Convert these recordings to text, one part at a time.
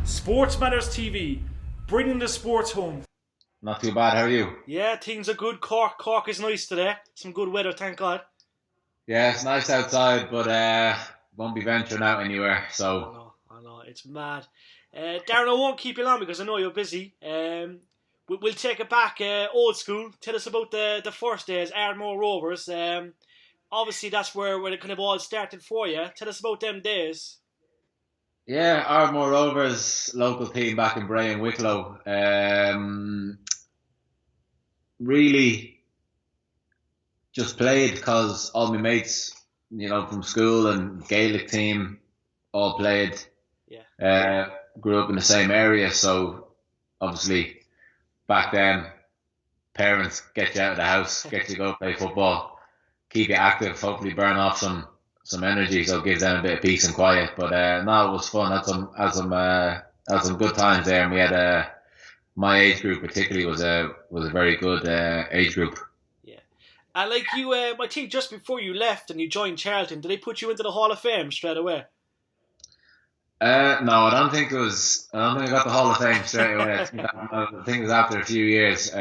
SportsMatters TV, bringing the sports home. Not too bad, how are you? Yeah, things are good. Cork is nice today. Some good weather, thank God. Yeah, it's nice outside, but won't be venturing out anywhere, so... I know, it's mad. Darren, I won't keep you long because I know you're busy. We'll take it back old school. Tell us about the first days, Ardmore Rovers. Obviously, that's where it kind of all started for you. Tell us about them days. Yeah, Ardmore Rovers, local team back in Bray and Wicklow. Really just played because all my mates, from school and Gaelic team all played. Yeah. Grew up in the same area, so obviously back then parents get you out of the house, get you to go play football, keep you active, hopefully burn off some energy, so it gives them a bit of peace and quiet. But no, it was fun. Had some good times there, and we had my age group particularly was a very good age group. Yeah, and like you, I think just before you left and you joined Charlton, did they put you into the Hall of Fame straight away? No, I don't think I got the Hall of Fame straight away. I think it was after a few years.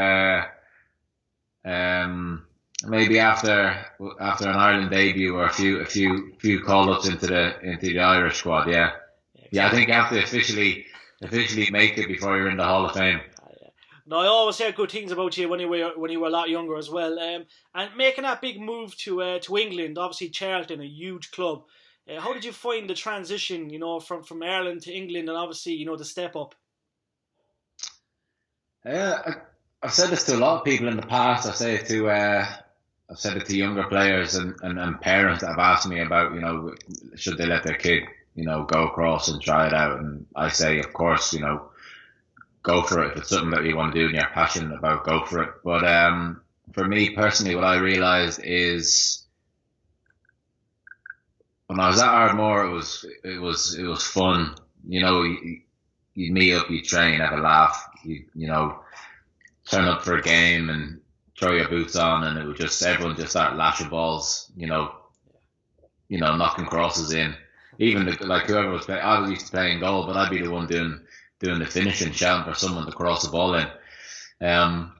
Maybe after an Ireland debut or a few call ups into the Irish squad. Yeah. Yeah. I think you have to officially make it before you're in the Hall of Fame. No, I always heard good things about you when you were a lot younger as well. And making that big move to England, obviously Charlton, a huge club. How did you find the transition, from Ireland to England, and obviously, the step up? Yeah, I've said this to a lot of people in the past. I've said it to younger players and parents that have asked me about, should they let their kid, go across and try it out. And I say, of course, go for it. If it's something that you want to do and you're passionate about, go for it. But for me personally, what I realised is when I was at Ardmore, it was fun. You meet up, you train, have a laugh, you turn up for a game and throw your boots on, and it would just everyone just start lashing balls, knocking crosses in. Even whoever was playing, I used to play in goal, but I'd be the one doing the finishing, shouting for someone to cross the ball in. And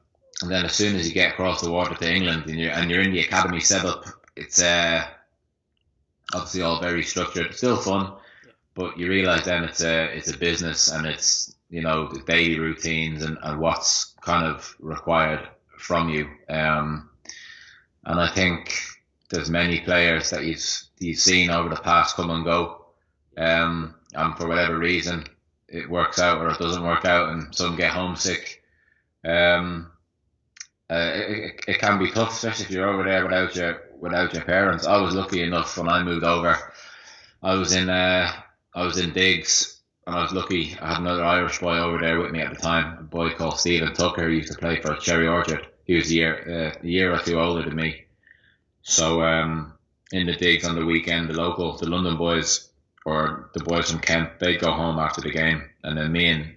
then as soon as you get across the water to England and you're in the academy setup, it's obviously all very structured. It's still fun, but you realise then it's a business, and it's the daily routines and what's kind of required from you. And I think there's many players that you've seen over the past come and go, and for whatever reason it works out or it doesn't work out, and some get homesick. It can be tough, especially if you're over there without your parents. I was lucky enough when I moved over. I was in digs, and I was lucky. I had another Irish boy over there with me at the time, a boy called Stephen Tucker, who used to play for Cherry Orchard. He was a year or two older than me. So in the digs on the weekend, the London boys or the boys from Kent, they'd go home after the game, and then me and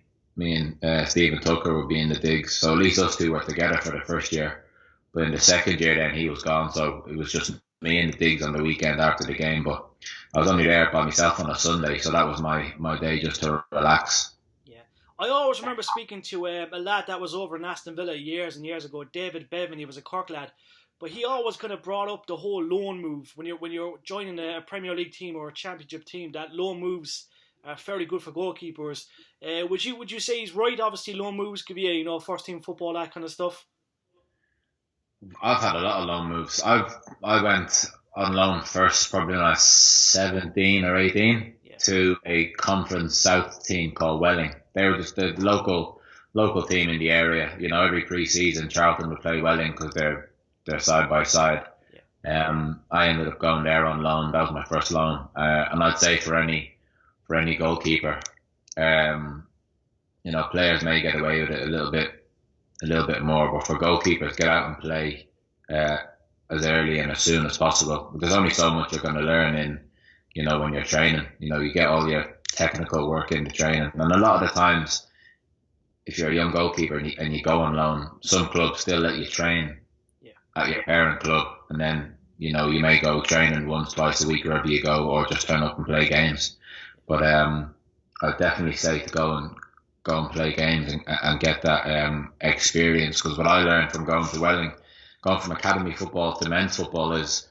Stephen Tucker would be in the digs. So at least us two were together for the first year. But in the second year, then he was gone, so it was just me in the digs on the weekend after the game. But I was only there by myself on a Sunday, so that was my day just to relax. Yeah, I always remember speaking to a lad that was over in Aston Villa years and years ago, David Bevan. He was a Cork lad, but he always kind of brought up the whole loan move when you're joining a Premier League team or a Championship team. That loan moves are fairly good for goalkeepers. Would you say he's right? Obviously, loan moves give you first team football, that kind of stuff. I've had a lot of loan moves. I went on loan first, probably when I was 17 or 18, to a Conference South team called Welling. They were just the local team in the area. Every pre-season, Charlton would play Welling because they're side by side. I ended up going there on loan. That was my first loan, and I'd say for any goalkeeper, players may get away with it a little bit more, but for goalkeepers, get out and play as early and as soon as possible. There's only so much you're going to learn when you're training. You get all your technical work in the training, and a lot of the times, if you're a young goalkeeper and you go on loan, some clubs still let you train at your parent club, and then you may go training once, twice a week wherever you go, or just turn up and play games. But I'd definitely say to go and play games and get that experience. Because what I learned from going to Welling, going from academy football to men's football is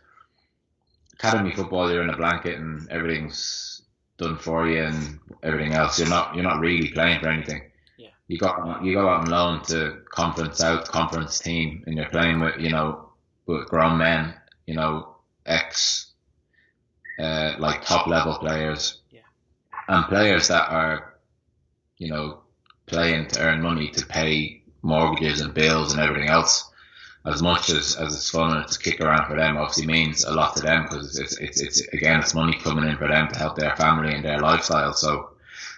academy football. You're in a blanket and everything's done for you and everything else. You're not really playing for anything. Yeah. You go out on loan to conference south conference team and you're playing with with grown men, ex like top level players. Yeah. And players that are playing to earn money to pay mortgages and bills and everything else. As much as it's fun and it's a kick around for them, obviously means a lot to them because it's money coming in for them to help their family and their lifestyle. So,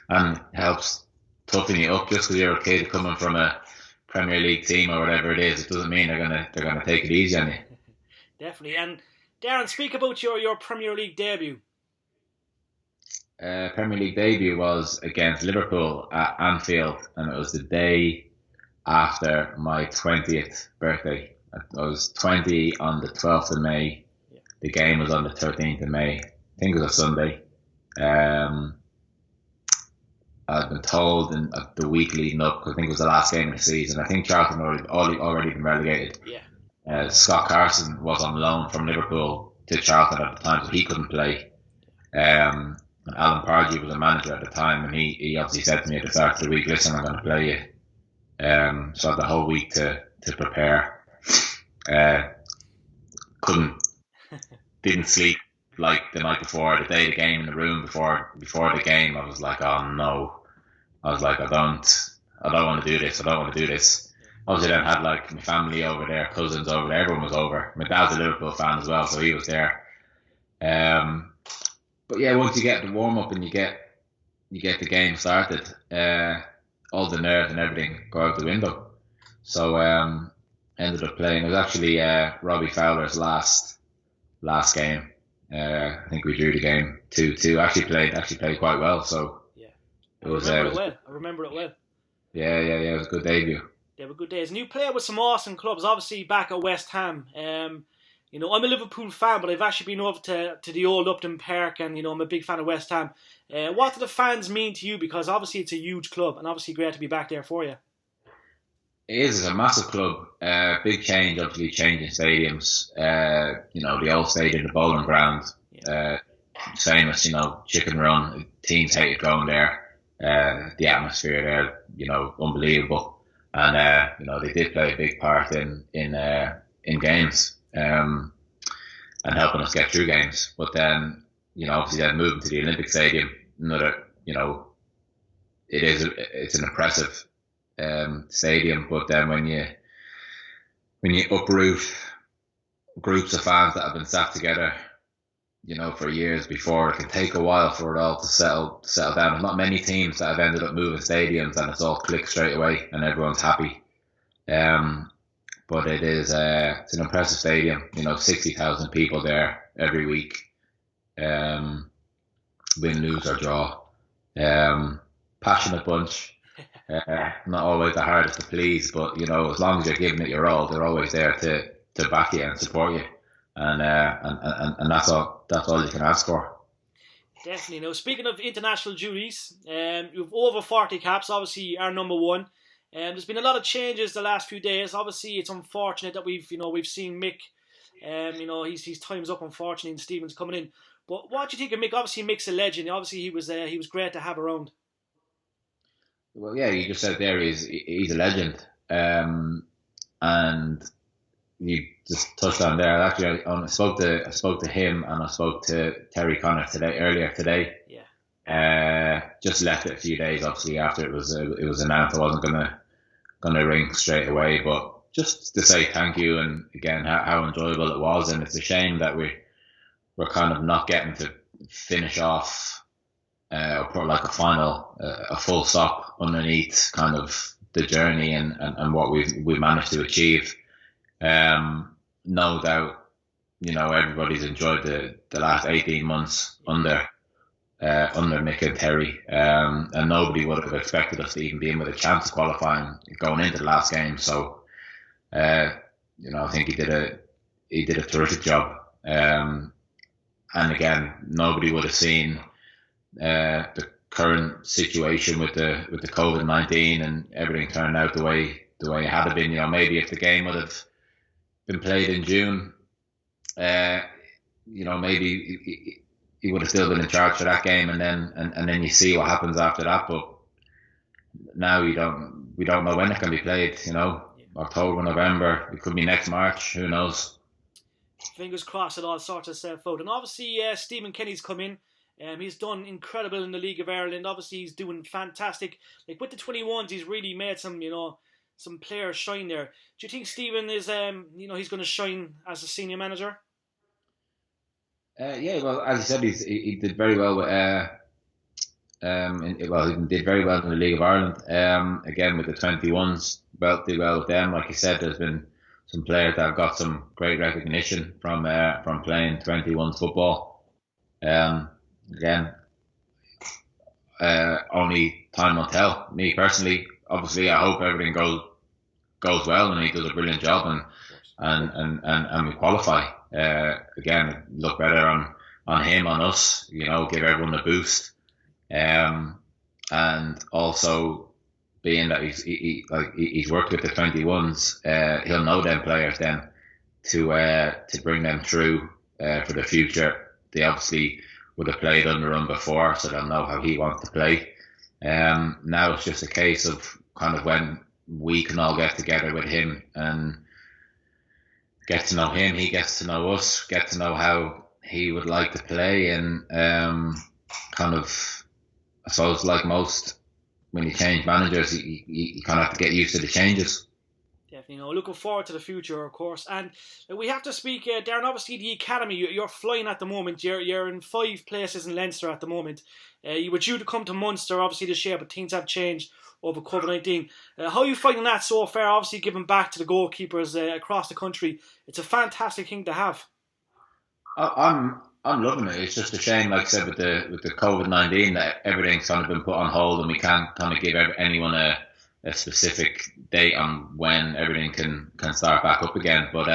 and helps toughen you up. Just because you're a kid coming from a Premier League team or whatever it is, it doesn't mean they're gonna take it easy on you. Definitely. And Darren, speak about your Premier League debut. Premier League debut was against Liverpool at Anfield, and it was the day after my 20th birthday. I was 20 on the 12th of May. Yeah. The game was on the 13th of May. I think it was a Sunday. I'd been told in the week leading up, because I think it was the last game of the season. I think Charlton had already been relegated. Yeah. Scott Carson was on loan from Liverpool to Charlton at the time, so he couldn't play. And Alan Pardew was a manager at the time, and he obviously said to me at the start of the week, "Listen, I'm going to play you." So I had the whole week to prepare. Didn't sleep like the night before, the day of the game, in the room before the game. I was like, oh no. I was like, I don't want to do this. I don't want to do this. Obviously then had like my family over there, cousins over there, everyone was over. My dad's a Liverpool fan as well, so he was there. But yeah, once you get the warm up and you get the game started, all the nerves and everything go out the window. So ended up playing. It was actually Robbie Fowler's last game. I think we drew the game 2-2. Actually played quite well. So yeah, it was. I remember it well. Yeah. It was a good debut. They were good days. And you played with some awesome clubs. Obviously back at West Ham. I'm a Liverpool fan, but I've actually been over to the old Upton Park, and I'm a big fan of West Ham. What do the fans mean to you? Because obviously it's a huge club, and obviously great to be back there for you. It is. It's a massive club. Big change, obviously changing stadiums. The old stadium, the bowling ground, famous. Chicken Run. Teams hated going there. The atmosphere there, unbelievable. And they did play a big part in games. And helping us get through games. But then, obviously then moving to the Olympic Stadium, it's an impressive stadium. But then when you uproot groups of fans that have been sat together, for years before, it can take a while for it all to settle down. There's not many teams that have ended up moving stadiums and it's all clicked straight away and everyone's happy. But it's an impressive stadium. 60,000 people there every week. Win, lose or draw. Passionate bunch. Not always the hardest to please, but as long as you're giving it your all, they're always there to back you and support you. And that's all you can ask for. Definitely. Now, speaking of international duties, you've over 40 caps. Obviously, you are number one. There's been a lot of changes the last few days. Obviously, it's unfortunate that we've seen Mick. His time's up, unfortunately, and Stephen's coming in. But what do you think of Mick? Obviously, Mick's a legend. Obviously, he was great to have around. Well, yeah, you just said there he's a legend, and you just touched on there. Actually, I spoke to him and I spoke to Terry Connor earlier today. Yeah. Just left it a few days, obviously, after it was announced. I wasn't gonna ring straight away, but just to say thank you, and again how enjoyable it was. And it's a shame that we're kind of not getting to finish off or put like a full stop underneath kind of the journey and what we've managed to achieve. No doubt, everybody's enjoyed the last 18 months under Mick and Terry, and nobody would have expected us to even be in with a chance of qualifying going into the last game. So, I think he did a terrific job. And again, nobody would have seen the current situation with the COVID-19 and everything turned out the way it had been. Maybe if the game would have been played in June, maybe he would have still been in charge for that game, and then you see what happens after that. But now we don't know when it can be played. October, November, it could be next March. Who knows? Fingers crossed it all sorts itself out. And obviously, Stephen Kenny's come in. He's done incredible in the League of Ireland. Obviously, he's doing fantastic. Like with the 21s, he's really made some players shine there. Do you think Stephen is, he's going to shine as a senior manager? Yeah, well, as you said, he did very well with. He did very well in the League of Ireland. Again with the 21s, did well with them. Like you said, there's been some players that have got some great recognition from playing 21s football. Again, only time will tell. Me personally, obviously, I hope everything goes well and he does a brilliant job and we qualify. Again, look better on him, on us. Give everyone a boost. And also, being that he's worked with the 21s, he'll know them players then to bring them through for the future. They obviously would have played under him before, so they'll know how he wants to play. Now it's just a case of kind of when we can all get together with him and get to know him, he gets to know us, get to know how he would like to play, and kind of, I suppose, like most, when you change managers, you kind of have to get used to the changes. Definitely. Looking forward to the future, of course. And we have to speak, Darren, obviously the academy, you're flying at the moment. You're in 5 places in Leinster at the moment. You were due to come to Munster, obviously, this year, but things have changed over COVID-19. How are you finding that so far? Obviously, giving back to the goalkeepers across the country. It's a fantastic thing to have. I'm loving it. It's just a shame, like I said, with the COVID-19, that everything's kind of been put on hold and we can't kind of give anyone a specific date on when everything can start back up again. But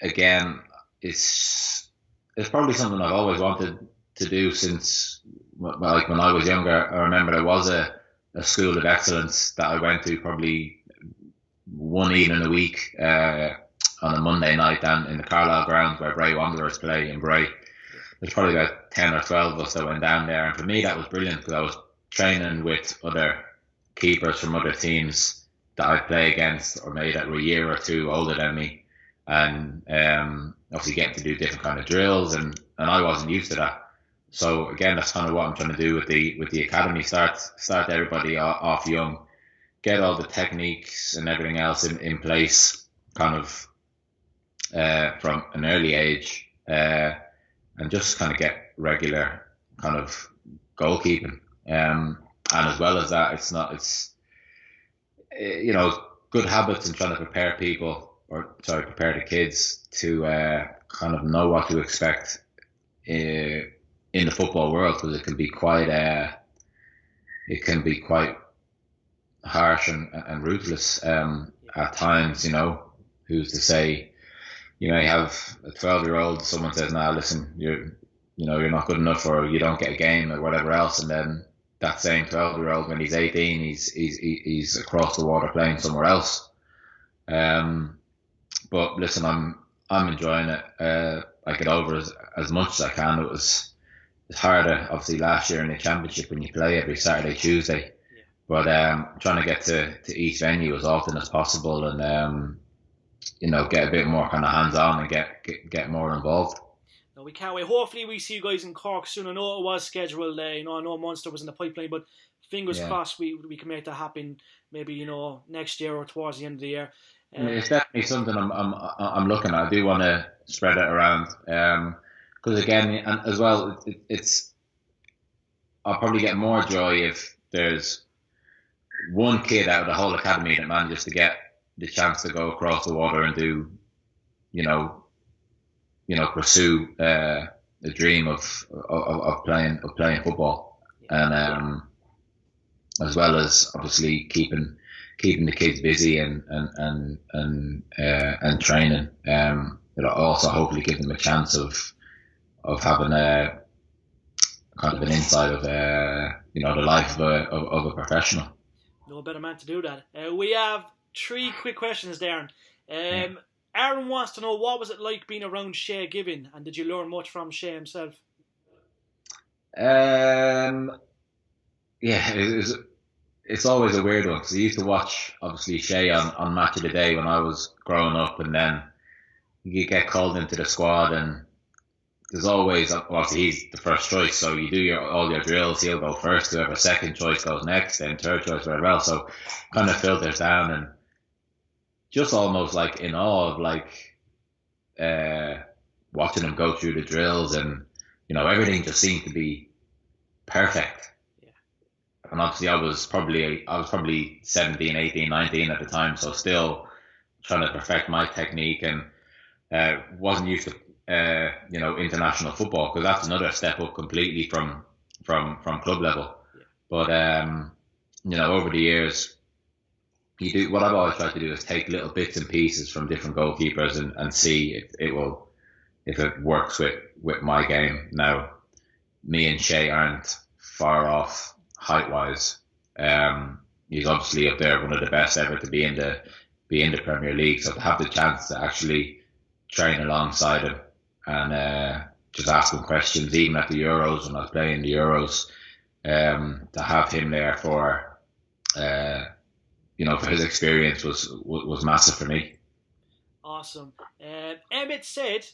again, it's probably something I've always wanted to do since, like, when I was younger. I remember there was a school of excellence that I went to probably one evening a week on a Monday night down in the Carlisle grounds where Bray Wanderers play in Bray. There's probably about 10 or 12 of us that went down there, and for me that was brilliant because I was training with other keepers from other teams that I play against, or maybe that were a year or two older than me, and obviously getting to do different kind of drills, and I wasn't used to that. So again, that's kind of what I'm trying to do with the academy. Start everybody off young, get all the techniques and everything else in place, kind of from an early age, and just kind of get regular kind of goalkeeping. And as well as that, it's good habits and trying to prepare the kids to kind of know what to expect in the football world, because it can be quite harsh and ruthless at times. Who's to say? You have a 12-year-old. Someone says, "Nah, listen, you're not good enough, or you don't get a game, or whatever else," and then that same 12-year-old, when he's 18, he's across the water playing somewhere else. But listen, I'm enjoying it. I get over as much as I can. It's harder, obviously, last year in the championship when you play every Saturday, Tuesday. Yeah. But trying to get to each venue as often as possible, and get a bit more kind of hands-on and get more involved. No, we can't wait. Hopefully we see you guys in Cork soon. I know it was scheduled, I know Munster was in the pipeline, but fingers crossed we can make that happen maybe, next year or towards the end of the year. It's definitely something I'm looking at. I do want to spread it around, because again, and as well, I'll probably get more joy if there's one kid out of the whole academy that manages to get the chance to go across the water and do, pursue the dream of playing football, and as well as obviously keeping the kids busy and training. It'll also hopefully give them a chance of having a kind of an insight of the life of a professional. No better man to do that. We have 3 quick questions, Darren. Aaron wants to know, what was it like being around Shay Given, and did you learn much from Shay himself? It's always a weird one, because I used to watch, obviously, Shay on Match of the Day when I was growing up, and then you get called into the squad, and there's always, obviously, he's the first choice, so you do all your drills, he'll go first, whoever second choice goes next, then third choice, whatever else, so kind of filters down, and just almost like in awe of watching him go through the drills, and everything just seemed to be perfect. Yeah. And obviously I was probably 17, 18, 19 at the time, so still trying to perfect my technique, and wasn't used to international football, because that's another step up completely from club level. Yeah. But over the years, what I've always tried to do is take little bits and pieces from different goalkeepers and see if it works with my game. Now, me and Shay aren't far off height wise. He's obviously up there, one of the best ever to be in the Premier League. So to have the chance to actually train alongside him and just ask him questions, even at the Euros when I was playing the Euros, to have him there for his experience was massive for me. Awesome. Emmett said,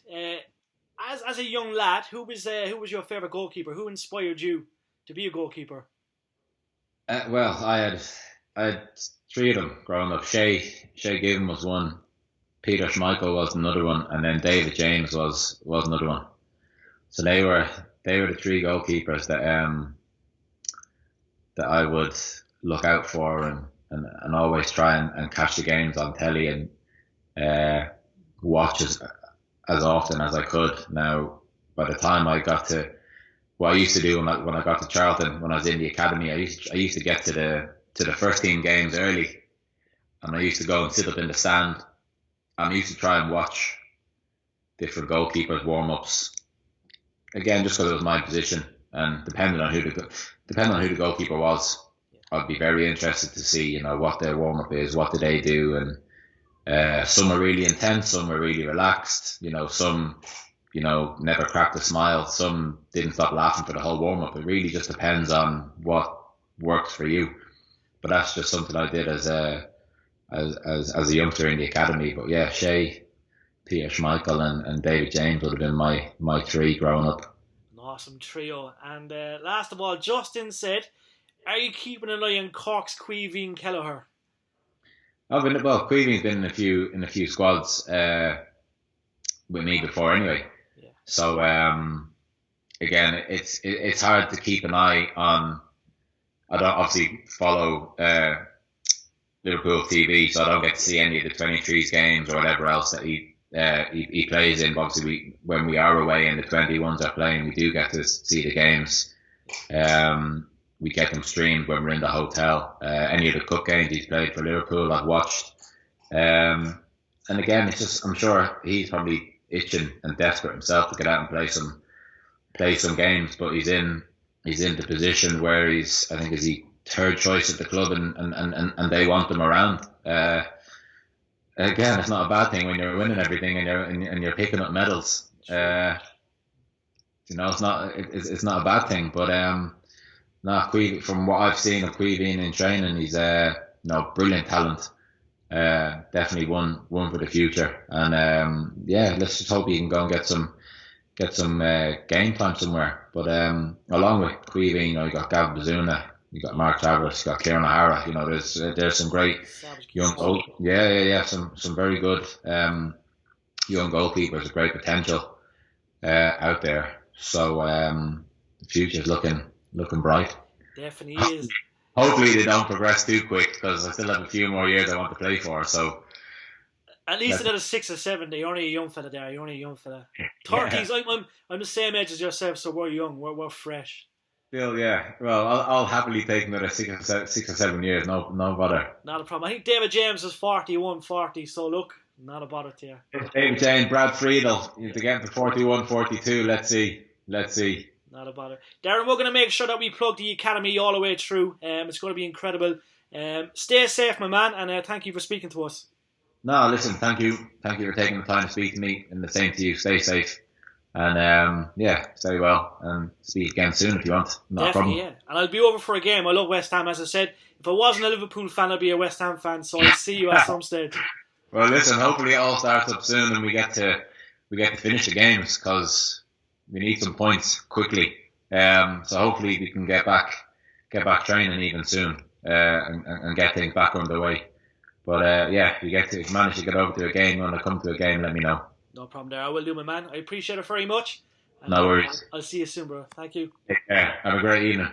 as a young lad, who was your favourite goalkeeper? Who inspired you to be a goalkeeper? Well, I had 3 of them growing up. Shay Given was one, Peter Schmeichel was another one, and then David James was another one. So they were the 3 goalkeepers that I would look out for and always try and catch the games on telly and watch as often as I could. Now, by the time I got to what I used to do when I got to Charlton, when I was in the academy, I used to get to the first team games early, and I used to go and sit up in the stand, and I used to try and watch different goalkeepers warm ups. Again, just because it was my position, and depending on who the goalkeeper was, I'd be very interested to see, what their warm up is, what do they do, and some were really intense, some were really relaxed, some, never cracked a smile, some didn't stop laughing for the whole warm up. It really just depends on what works for you. But that's just something I did as a youngster in the academy. But yeah, Shay, Peter Schmeichel, and David James would have been my 3 growing up. An awesome trio. And last of all, Justin said, are you keeping an eye on Cork's Caoimhín Kelleher? Caoimhín's been in a few squads with me before anyway. Yeah. So again, it's hard to keep an eye on. I don't obviously follow Liverpool TV, so I don't get to see any of the 23s games or whatever else that he plays in. But obviously, when we are away and the 21s are playing, we do get to see the games. We get them streamed when we're in the hotel. Any of the cup games he's played for Liverpool, I've watched. And again, it's just, I'm sure he's probably itching and desperate himself to get out and play some games. But he's in the position where he's, I think, is he 3rd choice at the club, and they want him around. Again, it's not a bad thing when you're winning everything and you're picking up medals. It's not a bad thing, but. From what I've seen of Caoimhín in training, he's brilliant talent. Definitely one for the future. And let's just hope he can go and get some game time somewhere. But along with Caoimhín, you got Gav Bazuna, you got Mark Travers, you got Kieran O'Hara. There's some great young some very good young goalkeepers with great potential out there. So the future's looking bright. Definitely is. Hopefully they don't progress too quick, because I still have a few more years I want to play for. So at least another 6 or 7. You're only a young fella there. You're only a young fella. 30s. Yeah. I'm the same age as yourself, so we're young. We're fresh. Still, yeah. Well, I'll happily take another 6 or 7 years. No bother. Not a problem. I think David James is 41, 40. So look, not a bother to you. David James, Brad Friedel. To get to 41, 42. Let's see. Not a bother. Darren, we're going to make sure that we plug the Academy all the way through. It's going to be incredible. Stay safe, my man, and thank you for speaking to us. No, listen, thank you. Thank you for taking the time to speak to me, and the same to you. Stay safe. And stay well, and speak again soon if you want. Not a problem. Yeah. And I'll be over for a game. I love West Ham, as I said. If I wasn't a Liverpool fan, I'd be a West Ham fan. So I'll see you at some stage. Well, listen. Hopefully, it all starts up soon, and we get to finish the games, because we need some points quickly. So hopefully we can get back training even soon, and get things back underway. But if you manage to get over to a game, when I come to a game, let me know. No problem there. I will do, my man. I appreciate it very much. No worries. I'll see you soon, bro. Thank you. Take care. Have a great evening.